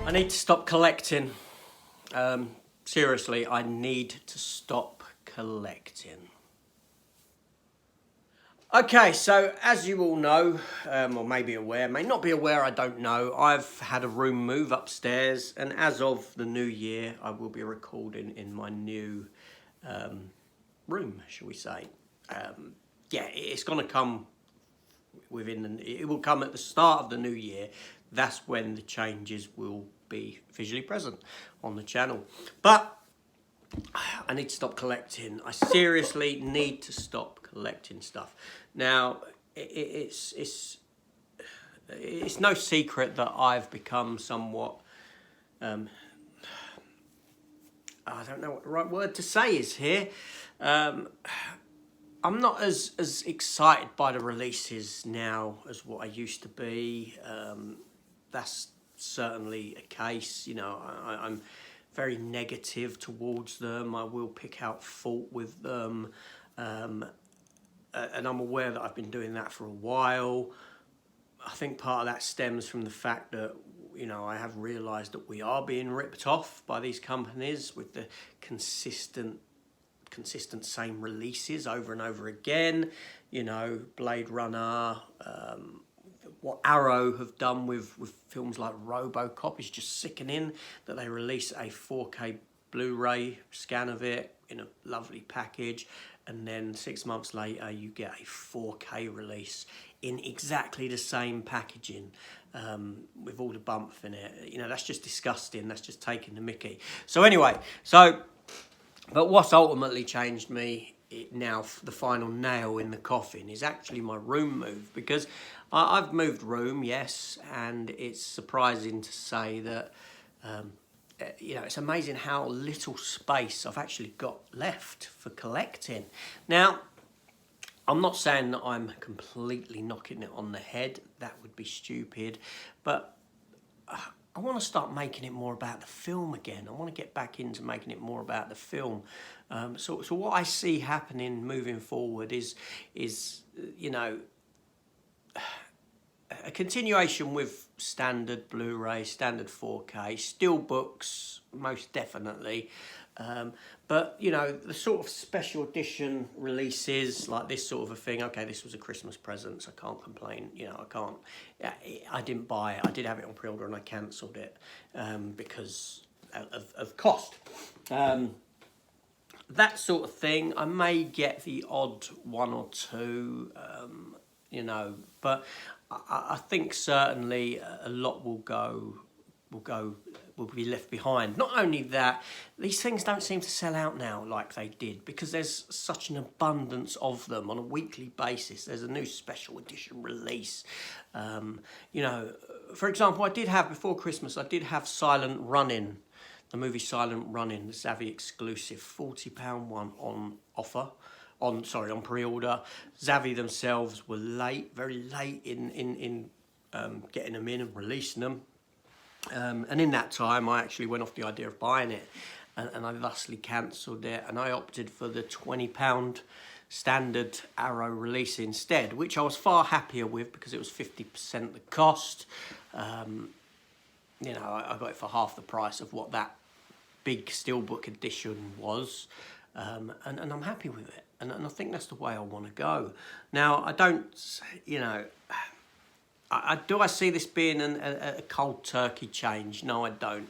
I need to stop collecting. Seriously, I need to stop collecting. Okay, so as you all know, or may be aware, may not be aware, I don't know, I've had a room move upstairs, and as of the new year, I will be recording in my new room, shall we say. Yeah, it's going to come it will come at the start of the new year. That's when the changes will be visually present on the channel. But I need to stop collecting. I seriously need to stop collecting stuff. Now, it's no secret that I've become somewhat, I don't know what the right word to say is here. I'm not as excited by the releases now as what I used to be. That's certainly a case. You know, I'm very negative towards them. I will pick out fault with them. And I'm aware that I've been doing that for a while. I think part of that stems from the fact that, you know, I have realised that we are being ripped off by these companies with the consistent same releases over and over again. You know, Blade Runner, what Arrow have done with films like RoboCop is just sickening, that they release a 4K Blu-ray scan of it in a lovely package, and then 6 months later you get a 4K release in exactly the same packaging, with all the bump in it. You know, that's just disgusting. That's just taking the mickey. So anyway, but what's ultimately changed me now, the final nail in the coffin, is actually my room move, because I've moved room, yes, and it's surprising to say that, you know, it's amazing how little space I've actually got left for collecting. Now, I'm not saying that I'm completely knocking it on the head. That would be stupid, but I want to start making it more about the film again. I want to get back into making it more about the film. So what I see happening moving forward is you know, a continuation with standard Blu-ray, standard 4K, still books, most definitely. But, you know, the sort of special edition releases, like this sort of a thing, okay, this was a Christmas present, so I can't complain, you know, I didn't buy it. I did have it on pre-order and I cancelled it because of cost. That sort of thing. I may get the odd one or two, you know, but I think certainly a lot will be left behind. Not only that, these things don't seem to sell out now like they did, because there's such an abundance of them on a weekly basis. There's a new special edition release. You know, for example, before Christmas, I did have Silent Running, the movie Silent Running, the Zavvi exclusive, £40 one on offer. On pre-order. Zavvi themselves were very late in getting them in and releasing them. And in that time, I actually went off the idea of buying it, and I thusly cancelled it, and I opted for the £20 standard Arrow release instead, which I was far happier with because it was 50% the cost. You know, I got it for half the price of what that big steelbook edition was, and I'm happy with it, and I think that's the way I want to go. Now, I don't, you know, do I see this being a cold turkey change? No, I don't.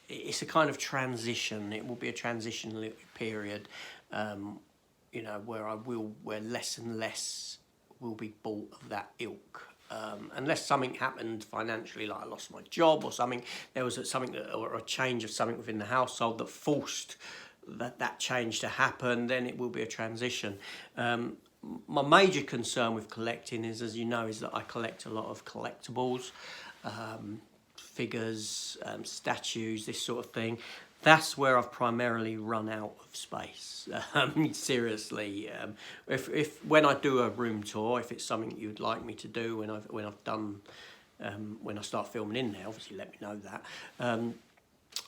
It's a kind of transition. It will be a transition period, you know, where less and less will be bought of that ilk. Unless something happened financially, like I lost my job or something, there was or a change of something within the household that forced that change to happen, then it will be a transition. My major concern with collecting is, as you know, is that I collect a lot of collectibles, figures, statues, this sort of thing. That's where I've primarily run out of space. Seriously, when I do a room tour, if it's something you'd like me to do when I start filming in there, obviously let me know that.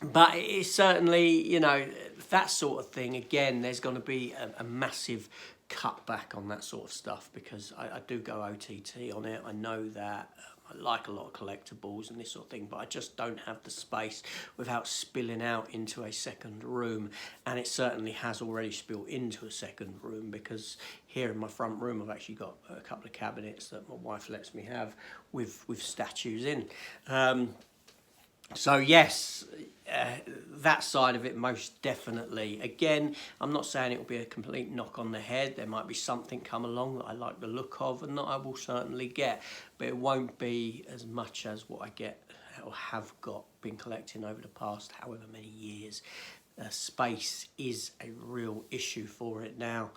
But it's certainly, you know, that sort of thing. Again, there's going to be a massive cut back on that sort of stuff because I do go OTT on it. I know that. I like a lot of collectibles and this sort of thing, but I just don't have the space without spilling out into a second room. And it certainly has already spilled into a second room, because here in my front room I've actually got a couple of cabinets that my wife lets me have with statues in. So yes, that side of it most definitely. Again, I'm not saying it will be a complete knock on the head. There might be something come along that I like the look of and that I will certainly get, but it won't be as much as what I get or have got been collecting over the past however many years. Space is a real issue for it now.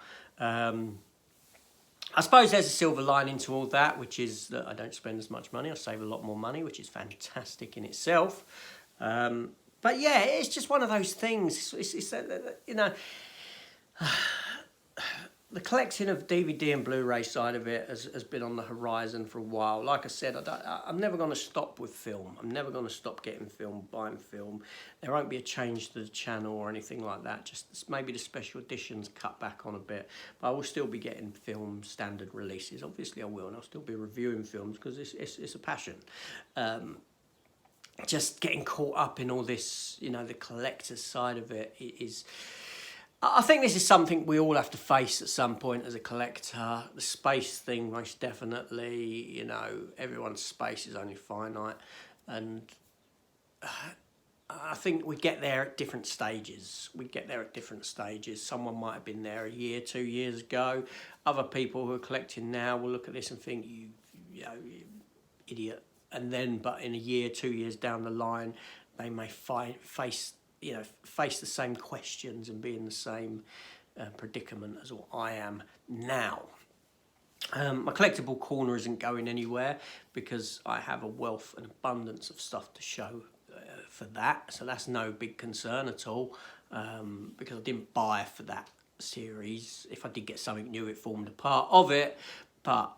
I suppose there's a silver lining to all that, which is that I don't spend as much money. I save a lot more money, which is fantastic in itself. But yeah, it's just one of those things. It's you know, the collecting of DVD and Blu-ray side of it has been on the horizon for a while. Like I said, I'm never going to stop with film. I'm never going to stop getting film, buying film. There won't be a change to the channel or anything like that. Just maybe the special editions cut back on a bit. But I will still be getting film standard releases. Obviously I will, and I'll still be reviewing films because it's a passion. Just getting caught up in all this, you know, the collector's side of it is... I think this is something we all have to face at some point as a collector. The space thing, most definitely. You know, everyone's space is only finite, and I think we get there at different stages. Someone might have been there a year, 2 years ago. Other people who are collecting now will look at this and think, you know, you idiot. And then, but in a year, 2 years down the line, they may face the same questions and be in the same predicament as what I am now. My collectible corner isn't going anywhere because I have a wealth and abundance of stuff to show for that. So that's no big concern at all, because I didn't buy for that series. If I did get something new, it formed a part of it, but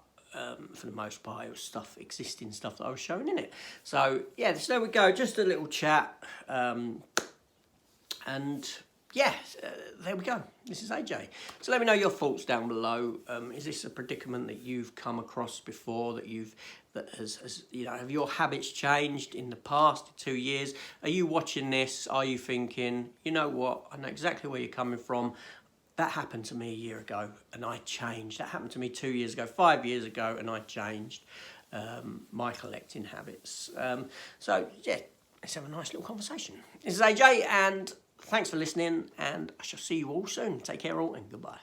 for the most part it was existing stuff that I was showing in it. So yeah, so there we go, just a little chat. And yeah, there we go. This is AJ. So let me know your thoughts down below. Is this a predicament that you've come across before? That has you know, have your habits changed in the past 2 years? Are you watching this? Are you thinking, you know what? I know exactly where you're coming from. That happened to me a year ago, and I changed. That happened to me 2 years ago, 5 years ago, and I changed my collecting habits. So yeah, let's have a nice little conversation. This is AJ, and thanks for listening, and I shall see you all soon. Take care all, and goodbye.